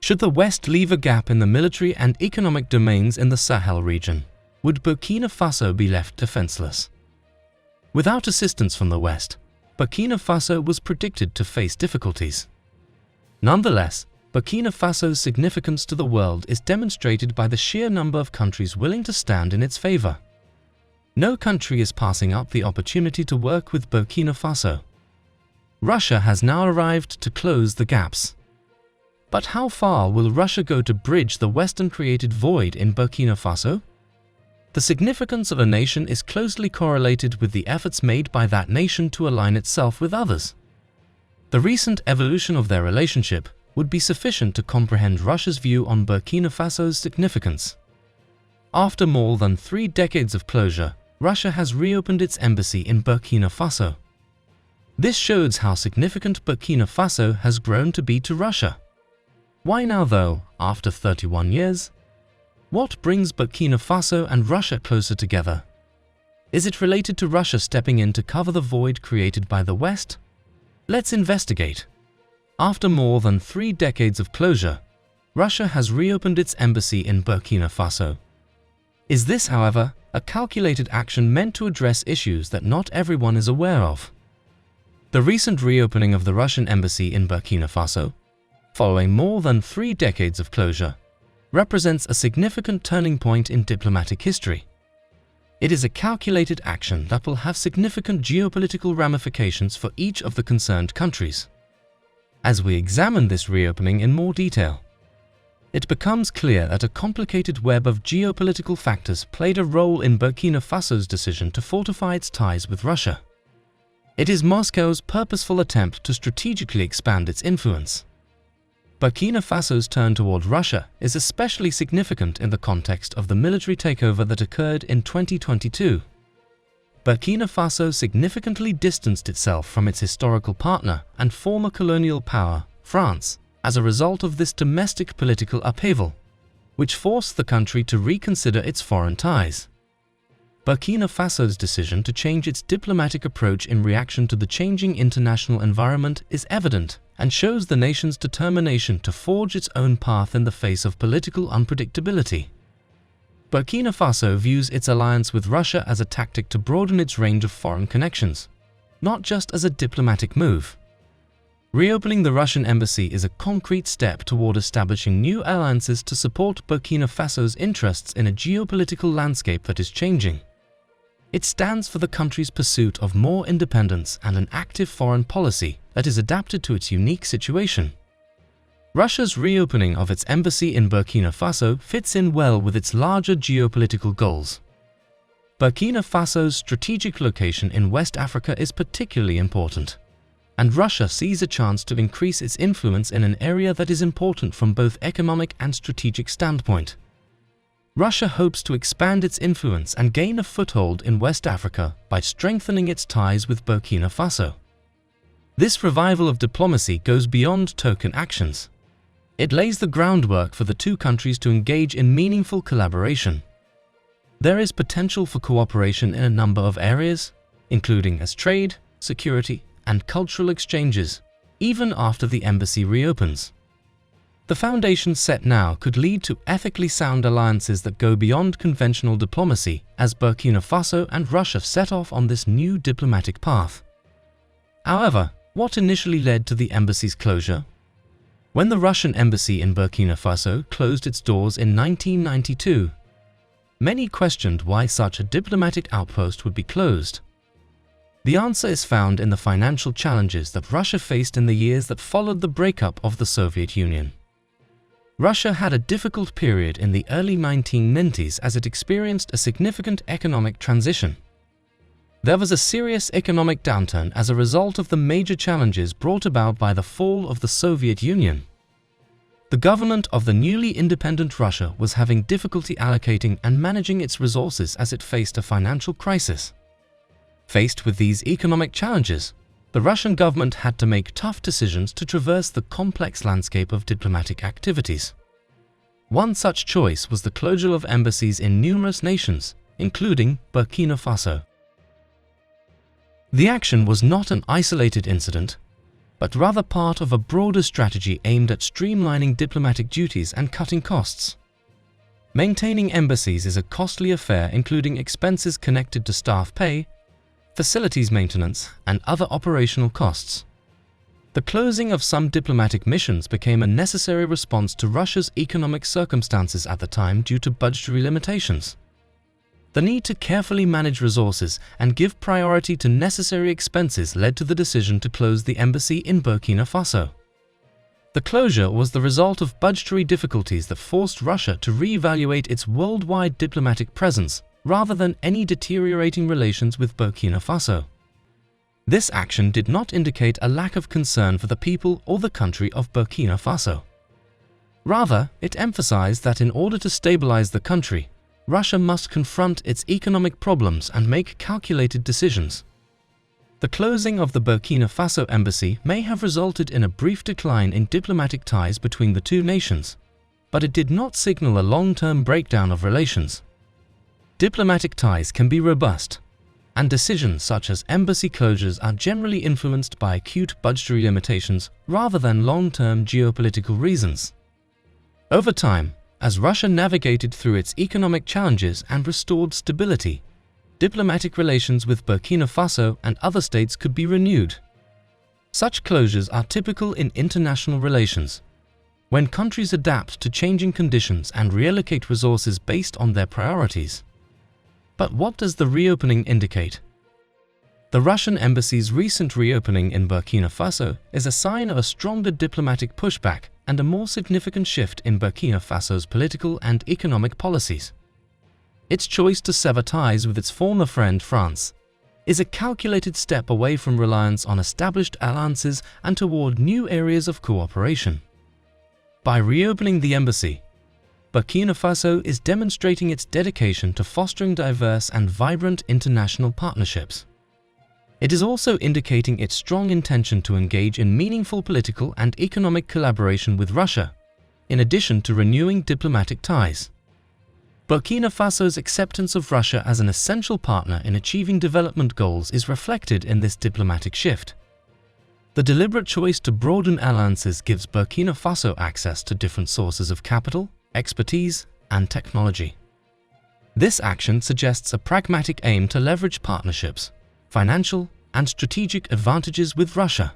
Should the West leave a gap in the military and economic domains in the Sahel region, would Burkina Faso be left defenseless? Without assistance from the West, Burkina Faso was predicted to face difficulties. Nonetheless, Burkina Faso's significance to the world is demonstrated by the sheer number of countries willing to stand in its favor. No country is passing up the opportunity to work with Burkina Faso. Russia has now arrived to close the gaps. But how far will Russia go to bridge the Western-created void in Burkina Faso? The significance of a nation is closely correlated with the efforts made by that nation to align itself with others. The recent evolution of their relationship would be sufficient to comprehend Russia's view on Burkina Faso's significance. After more than 3 decades of closure, Russia has reopened its embassy in Burkina Faso. This shows how significant Burkina Faso has grown to be to Russia. Why now though, after 31 years? What brings Burkina Faso and Russia closer together? Is it related to Russia stepping in to cover the void created by the West? Let's investigate. After more than 3 decades of closure, Russia has reopened its embassy in Burkina Faso. Is this, however, a calculated action meant to address issues that not everyone is aware of? The recent reopening of the Russian embassy in Burkina Faso, following more than 3 decades of closure, represents a significant turning point in diplomatic history. It is a calculated action that will have significant geopolitical ramifications for each of the concerned countries. As we examine this reopening in more detail, it becomes clear that a complicated web of geopolitical factors played a role in Burkina Faso's decision to fortify its ties with Russia. It is Moscow's purposeful attempt to strategically expand its influence. Burkina Faso's turn toward Russia is especially significant in the context of the military takeover that occurred in 2022. Burkina Faso significantly distanced itself from its historical partner and former colonial power, France, as a result of this domestic political upheaval, which forced the country to reconsider its foreign ties. Burkina Faso's decision to change its diplomatic approach in reaction to the changing international environment is evident and shows the nation's determination to forge its own path in the face of political unpredictability. Burkina Faso views its alliance with Russia as a tactic to broaden its range of foreign connections, not just as a diplomatic move. Reopening the Russian embassy is a concrete step toward establishing new alliances to support Burkina Faso's interests in a geopolitical landscape that is changing. It stands for the country's pursuit of more independence and an active foreign policy that is adapted to its unique situation. Russia's reopening of its embassy in Burkina Faso fits in well with its larger geopolitical goals. Burkina Faso's strategic location in West Africa is particularly important, and Russia sees a chance to increase its influence in an area that is important from both economic and strategic standpoint. Russia hopes to expand its influence and gain a foothold in West Africa by strengthening its ties with Burkina Faso. This revival of diplomacy goes beyond token actions. It lays the groundwork for the two countries to engage in meaningful collaboration. There is potential for cooperation in a number of areas, including as trade, security, and cultural exchanges, even after the embassy reopens. The foundations set now could lead to ethically sound alliances that go beyond conventional diplomacy as Burkina Faso and Russia set off on this new diplomatic path. However, what initially led to the embassy's closure? When the Russian embassy in Burkina Faso closed its doors in 1992, many questioned why such a diplomatic outpost would be closed. The answer is found in the financial challenges that Russia faced in the years that followed the breakup of the Soviet Union. Russia had a difficult period in the early 1990s as it experienced a significant economic transition. There was a serious economic downturn as a result of the major challenges brought about by the fall of the Soviet Union. The government of the newly independent Russia was having difficulty allocating and managing its resources as it faced a financial crisis. Faced with these economic challenges, the Russian government had to make tough decisions to traverse the complex landscape of diplomatic activities. One such choice was the closure of embassies in numerous nations, including Burkina Faso. The action was not an isolated incident. but rather part of a broader strategy aimed at streamlining diplomatic duties and cutting costs. Maintaining embassies is a costly affair, including expenses connected to staff pay, facilities maintenance, and other operational costs. The closing of some diplomatic missions became a necessary response to Russia's economic circumstances at the time due to budgetary limitations. The need to carefully manage resources and give priority to necessary expenses led to the decision to close the embassy in Burkina Faso. The closure was the result of budgetary difficulties that forced Russia to reevaluate its worldwide diplomatic presence rather than any deteriorating relations with Burkina Faso. This action did not indicate a lack of concern for the people or the country of Burkina Faso. Rather, it emphasized that in order to stabilize the country, Russia must confront its economic problems and make calculated decisions. The closing of the Burkina Faso embassy may have resulted in a brief decline in diplomatic ties between the two nations, but it did not signal a long-term breakdown of relations. Diplomatic ties can be robust, and decisions such as embassy closures are generally influenced by acute budgetary limitations rather than long-term geopolitical reasons. Over time, as Russia navigated through its economic challenges and restored stability, diplomatic relations with Burkina Faso and other states could be renewed. Such closures are typical in international relations, when countries adapt to changing conditions and reallocate resources based on their priorities. But what does the reopening indicate? The Russian embassy's recent reopening in Burkina Faso is a sign of a stronger diplomatic pushback and a more significant shift in Burkina Faso's political and economic policies. Its choice to sever ties with its former friend France is a calculated step away from reliance on established alliances and toward new areas of cooperation. By reopening the embassy, Burkina Faso is demonstrating its dedication to fostering diverse and vibrant international partnerships. It is also indicating its strong intention to engage in meaningful political and economic collaboration with Russia, in addition to renewing diplomatic ties. Burkina Faso's acceptance of Russia as an essential partner in achieving development goals is reflected in this diplomatic shift. The deliberate choice to broaden alliances gives Burkina Faso access to different sources of capital, expertise, and technology. This action suggests a pragmatic aim to leverage partnerships, financial, and strategic advantages with Russia.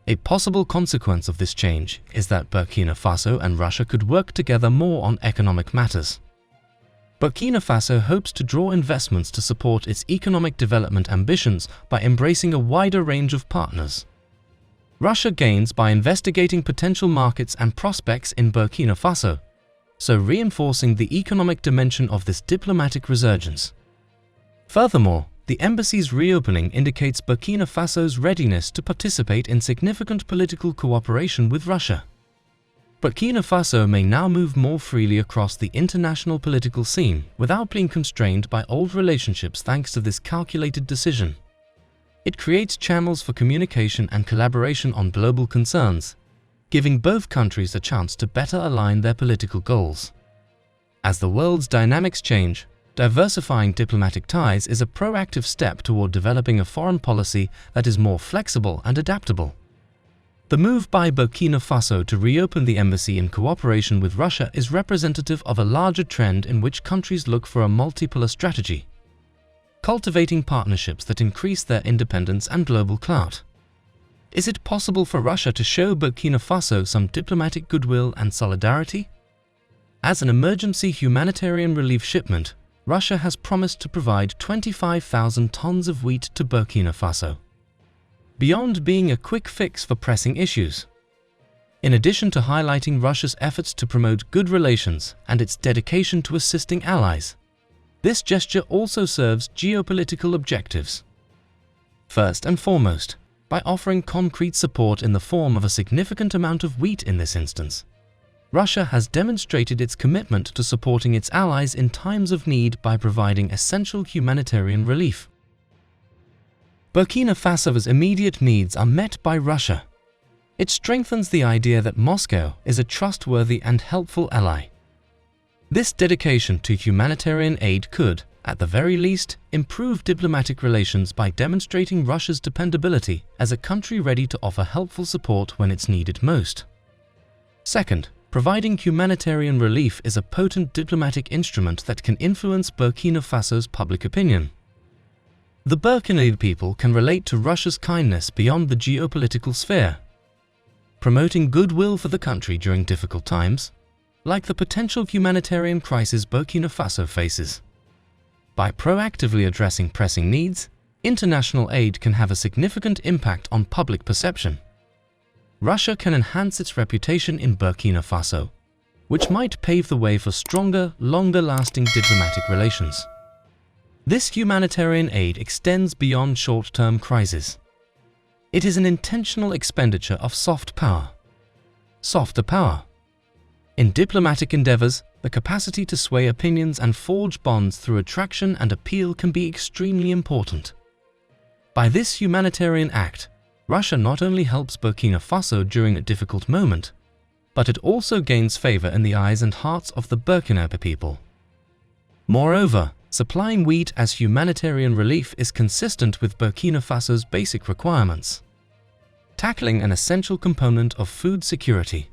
A possible consequence of this change is that Burkina Faso and Russia could work together more on economic matters. Burkina Faso hopes to draw investments to support its economic development ambitions by embracing a wider range of partners. Russia gains by investigating potential markets and prospects in Burkina Faso, so reinforcing the economic dimension of this diplomatic resurgence. Furthermore, the embassy's reopening indicates Burkina Faso's readiness to participate in significant political cooperation with Russia. Burkina Faso may now move more freely across the international political scene without being constrained by old relationships thanks to this calculated decision. It creates channels for communication and collaboration on global concerns, giving both countries a chance to better align their political goals. As the world's dynamics change, diversifying diplomatic ties is a proactive step toward developing a foreign policy that is more flexible and adaptable. The move by Burkina Faso to reopen the embassy in cooperation with Russia is representative of a larger trend in which countries look for a multipolar strategy, cultivating partnerships that increase their independence and global clout. Is it possible for Russia to show Burkina Faso some diplomatic goodwill and solidarity? As an emergency humanitarian relief shipment, Russia has promised to provide 25,000 tons of wheat to Burkina Faso. Beyond being a quick fix for pressing issues, in addition to highlighting Russia's efforts to promote good relations and its dedication to assisting allies, this gesture also serves geopolitical objectives. First and foremost, by offering concrete support in the form of a significant amount of wheat in this instance, Russia has demonstrated its commitment to supporting its allies in times of need by providing essential humanitarian relief. Burkina Faso's immediate needs are met by Russia. It strengthens the idea that Moscow is a trustworthy and helpful ally. This dedication to humanitarian aid could, at the very least, improve diplomatic relations by demonstrating Russia's dependability as a country ready to offer helpful support when it's needed most. Second, providing humanitarian relief is a potent diplomatic instrument that can influence Burkina Faso's public opinion. The Burkina people can relate to Russia's kindness beyond the geopolitical sphere, promoting goodwill for the country during difficult times, like the potential humanitarian crisis Burkina Faso faces. By proactively addressing pressing needs, international aid can have a significant impact on public perception. Russia can enhance its reputation in Burkina Faso, which might pave the way for stronger, longer-lasting diplomatic relations. This humanitarian aid extends beyond short-term crises. It is an intentional expenditure of soft power. Softer power. In diplomatic endeavors, the capacity to sway opinions and forge bonds through attraction and appeal can be extremely important. By this humanitarian act, Russia not only helps Burkina Faso during a difficult moment, but it also gains favor in the eyes and hearts of the Burkina people. Moreover, supplying wheat as humanitarian relief is consistent with Burkina Faso's basic requirements, tackling an essential component of food security.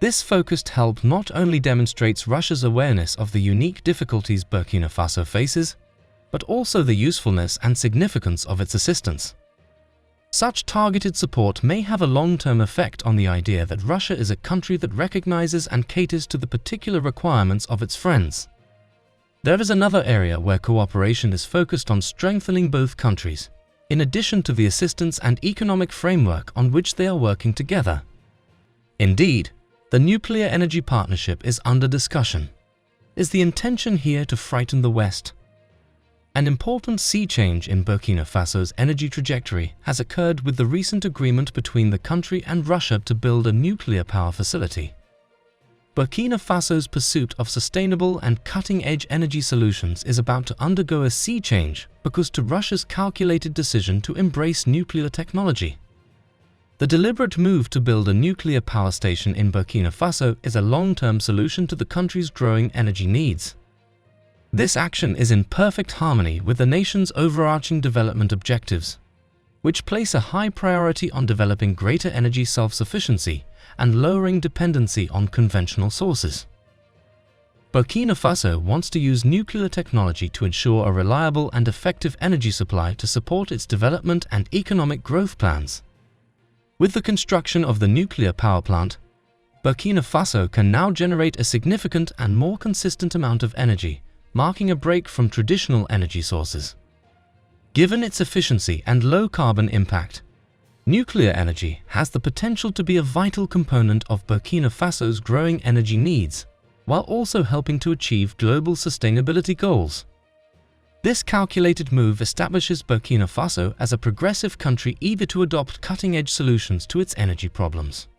This focused help not only demonstrates Russia's awareness of the unique difficulties Burkina Faso faces, but also the usefulness and significance of its assistance. Such targeted support may have a long-term effect on the idea that Russia is a country that recognizes and caters to the particular requirements of its friends. There is another area where cooperation is focused on strengthening both countries, in addition to the assistance and economic framework on which they are working together. Indeed, the nuclear energy partnership is under discussion. Is the intention here to frighten the West? An important sea change in Burkina Faso's energy trajectory has occurred with the recent agreement between the country and Russia to build a nuclear power facility. Burkina Faso's pursuit of sustainable and cutting-edge energy solutions is about to undergo a sea change because of Russia's calculated decision to embrace nuclear technology. The deliberate move to build a nuclear power station in Burkina Faso is a long-term solution to the country's growing energy needs. This action is in perfect harmony with the nation's overarching development objectives, which place a high priority on developing greater energy self-sufficiency and lowering dependency on conventional sources. Burkina Faso wants to use nuclear technology to ensure a reliable and effective energy supply to support its development and economic growth plans. With the construction of the nuclear power plant, Burkina Faso can now generate a significant and more consistent amount of energy, marking a break from traditional energy sources. Given its efficiency and low carbon impact, nuclear energy has the potential to be a vital component of Burkina Faso's growing energy needs, while also helping to achieve global sustainability goals. This calculated move establishes Burkina Faso as a progressive country eager to adopt cutting-edge solutions to its energy problems.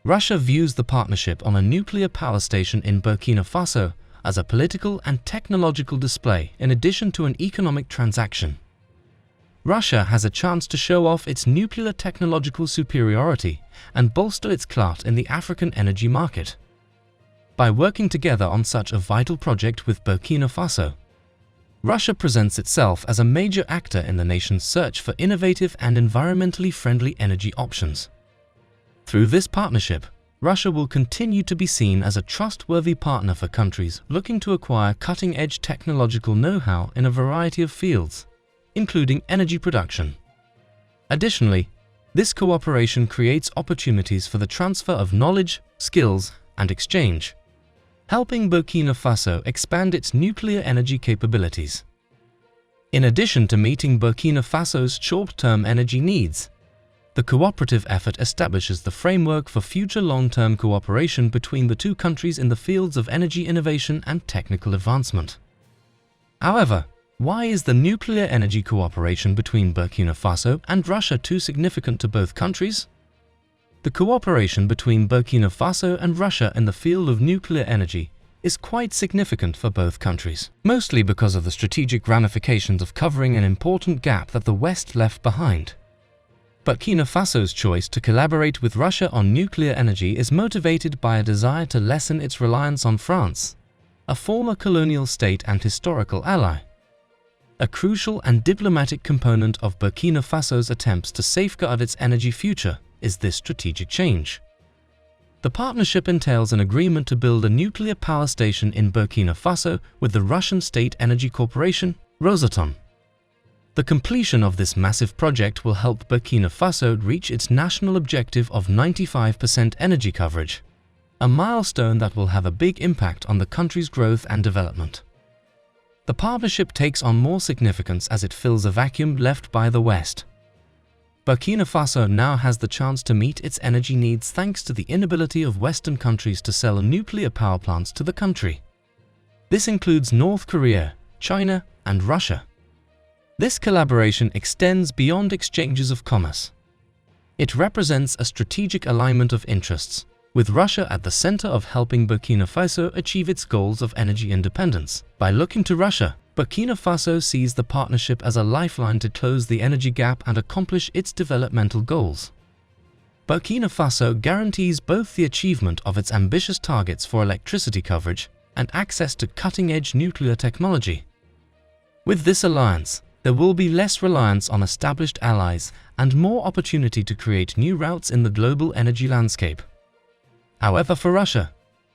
Russia views the partnership on a nuclear power station in Burkina Faso as a political and technological display in addition to an economic transaction. Russia has a chance to show off its nuclear technological superiority and bolster its clout in the African energy market. By working together on such a vital project with Burkina Faso, Russia presents itself as a major actor in the nation's search for innovative and environmentally friendly energy options. Through this partnership, Russia will continue to be seen as a trustworthy partner for countries looking to acquire cutting-edge technological know-how in a variety of fields, including energy production. Additionally, this cooperation creates opportunities for the transfer of knowledge, skills, and exchange, helping Burkina Faso expand its nuclear energy capabilities. In addition to meeting Burkina Faso's short-term energy needs, the cooperative effort establishes the framework for future long-term cooperation between the two countries in the fields of energy innovation and technical advancement. However, why is the nuclear energy cooperation between Burkina Faso and Russia too significant to both countries? The cooperation between Burkina Faso and Russia in the field of nuclear energy is quite significant for both countries, mostly because of the strategic ramifications of covering an important gap that the West left behind. Burkina Faso's choice to collaborate with Russia on nuclear energy is motivated by a desire to lessen its reliance on France, a former colonial state and historical ally. A crucial and diplomatic component of Burkina Faso's attempts to safeguard its energy future is this strategic change. The partnership entails an agreement to build a nuclear power station in Burkina Faso with the Russian state energy corporation, Rosatom. The completion of this massive project will help Burkina Faso reach its national objective of 95% energy coverage, a milestone that will have a big impact on the country's growth and development. The partnership takes on more significance as it fills a vacuum left by the West. Burkina Faso now has the chance to meet its energy needs thanks to the inability of Western countries to sell nuclear power plants to the country. This includes North Korea, China, and Russia. This collaboration extends beyond exchanges of commerce. It represents a strategic alignment of interests, with Russia at the center of helping Burkina Faso achieve its goals of energy independence. By looking to Russia, Burkina Faso sees the partnership as a lifeline to close the energy gap and accomplish its developmental goals. Burkina Faso guarantees both the achievement of its ambitious targets for electricity coverage and access to cutting-edge nuclear technology. With this alliance, there will be less reliance on established allies and more opportunity to create new routes in the global energy landscape. However, for Russia,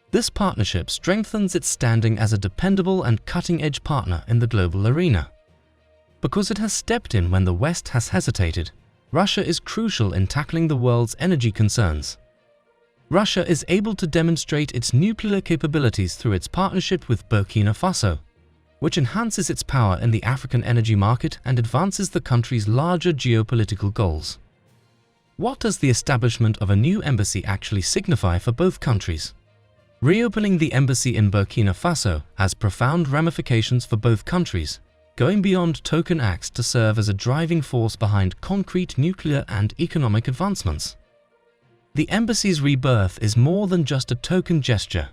this partnership strengthens its standing as a dependable and cutting-edge partner in the global arena. Because it has stepped in when the West has hesitated, Russia is crucial in tackling the world's energy concerns. Russia is able to demonstrate its nuclear capabilities through its partnership with Burkina Faso, which enhances its power in the African energy market and advances the country's larger geopolitical goals. What does the establishment of a new embassy actually signify for both countries? Reopening the embassy in Burkina Faso has profound ramifications for both countries, going beyond token acts to serve as a driving force behind concrete nuclear and economic advancements. The embassy's rebirth is more than just a token gesture.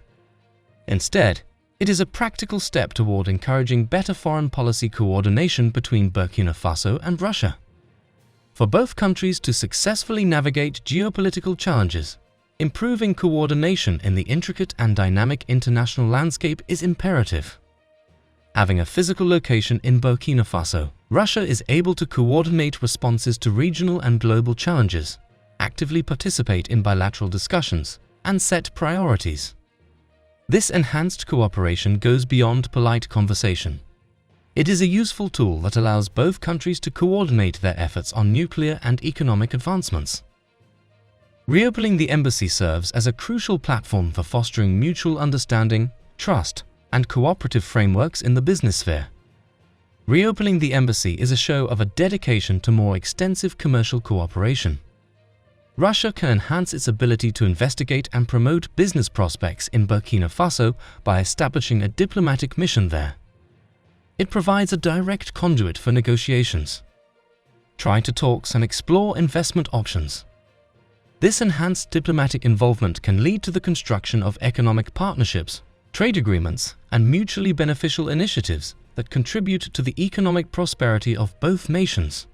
Instead, it is a practical step toward encouraging better foreign policy coordination between Burkina Faso and Russia. For both countries to successfully navigate geopolitical challenges, improving coordination in the intricate and dynamic international landscape is imperative. Having a physical location in Burkina Faso, Russia is able to coordinate responses to regional and global challenges, actively participate in bilateral discussions, and set priorities. This enhanced cooperation goes beyond polite conversation. It is a useful tool that allows both countries to coordinate their efforts on nuclear and economic advancements. Reopening the embassy serves as a crucial platform for fostering mutual understanding, trust, and cooperative frameworks in the business sphere. Reopening the embassy is a show of a dedication to more extensive commercial cooperation. Russia can enhance its ability to investigate and promote business prospects in Burkina Faso by establishing a diplomatic mission there. It provides a direct conduit for negotiations. Try to talks and explore investment options. This enhanced diplomatic involvement can lead to the construction of economic partnerships, trade agreements, and mutually beneficial initiatives that contribute to the economic prosperity of both nations.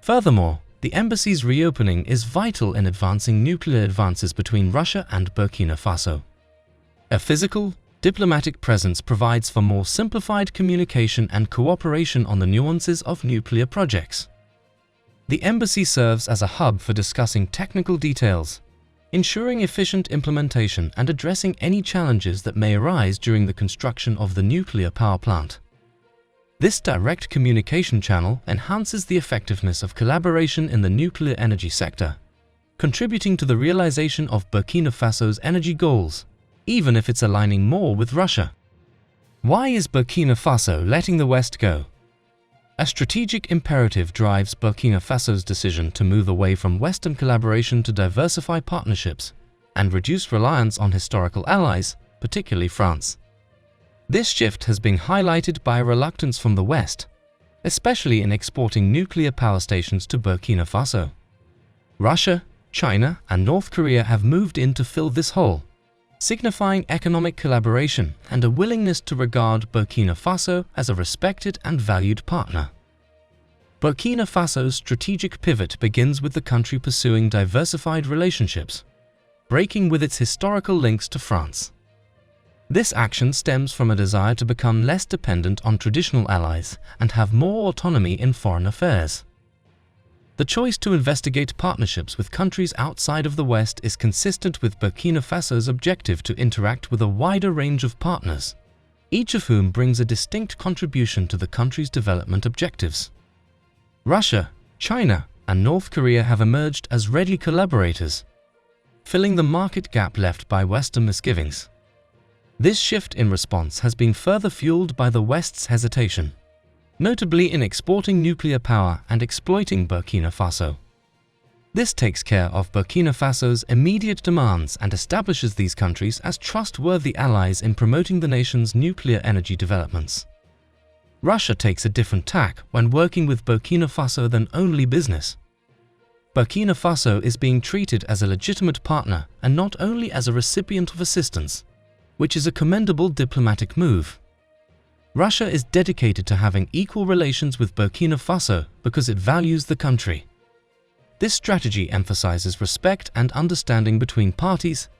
Furthermore, the embassy's reopening is vital in advancing nuclear advances between Russia and Burkina Faso. A physical, diplomatic presence provides for more simplified communication and cooperation on the nuances of nuclear projects. The embassy serves as a hub for discussing technical details, ensuring efficient implementation and addressing any challenges that may arise during the construction of the nuclear power plant. This direct communication channel enhances the effectiveness of collaboration in the nuclear energy sector, contributing to the realization of Burkina Faso's energy goals, even if it's aligning more with Russia. Why is Burkina Faso letting the West go? A strategic imperative drives Burkina Faso's decision to move away from Western collaboration to diversify partnerships and reduce reliance on historical allies, particularly France. This shift has been highlighted by a reluctance from the West, especially in exporting nuclear power stations to Burkina Faso. Russia, China, and North Korea have moved in to fill this hole, signifying economic collaboration and a willingness to regard Burkina Faso as a respected and valued partner. Burkina Faso's strategic pivot begins with the country pursuing diversified relationships, breaking with its historical links to France. This action stems from a desire to become less dependent on traditional allies and have more autonomy in foreign affairs. The choice to investigate partnerships with countries outside of the West is consistent with Burkina Faso's objective to interact with a wider range of partners, each of whom brings a distinct contribution to the country's development objectives. Russia, China, and North Korea have emerged as ready collaborators, filling the market gap left by Western misgivings. This shift in response has been further fueled by the West's hesitation, notably in exporting nuclear power and exploiting Burkina Faso. This takes care of Burkina Faso's immediate demands and establishes these countries as trustworthy allies in promoting the nation's nuclear energy developments. Russia takes a different tack when working with Burkina Faso than only business. Burkina Faso is being treated as a legitimate partner and not only as a recipient of assistance, which is a commendable diplomatic move. Russia is dedicated to having equal relations with Burkina Faso because it values the country. This strategy emphasizes respect and understanding between parties,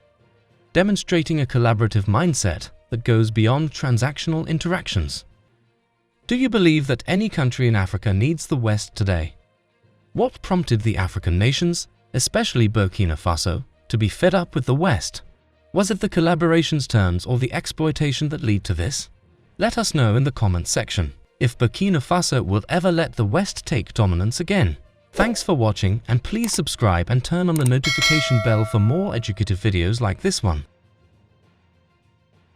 demonstrating a collaborative mindset that goes beyond transactional interactions. Do you believe that any country in Africa needs the West today? What prompted the African nations, especially Burkina Faso, to be fed up with the West? Was it the collaboration's terms or the exploitation that lead to this? Let us know in the comments section if Burkina Faso will ever let the West take dominance again. Thanks for watching, and please subscribe and turn on the notification bell for more educative videos like this one.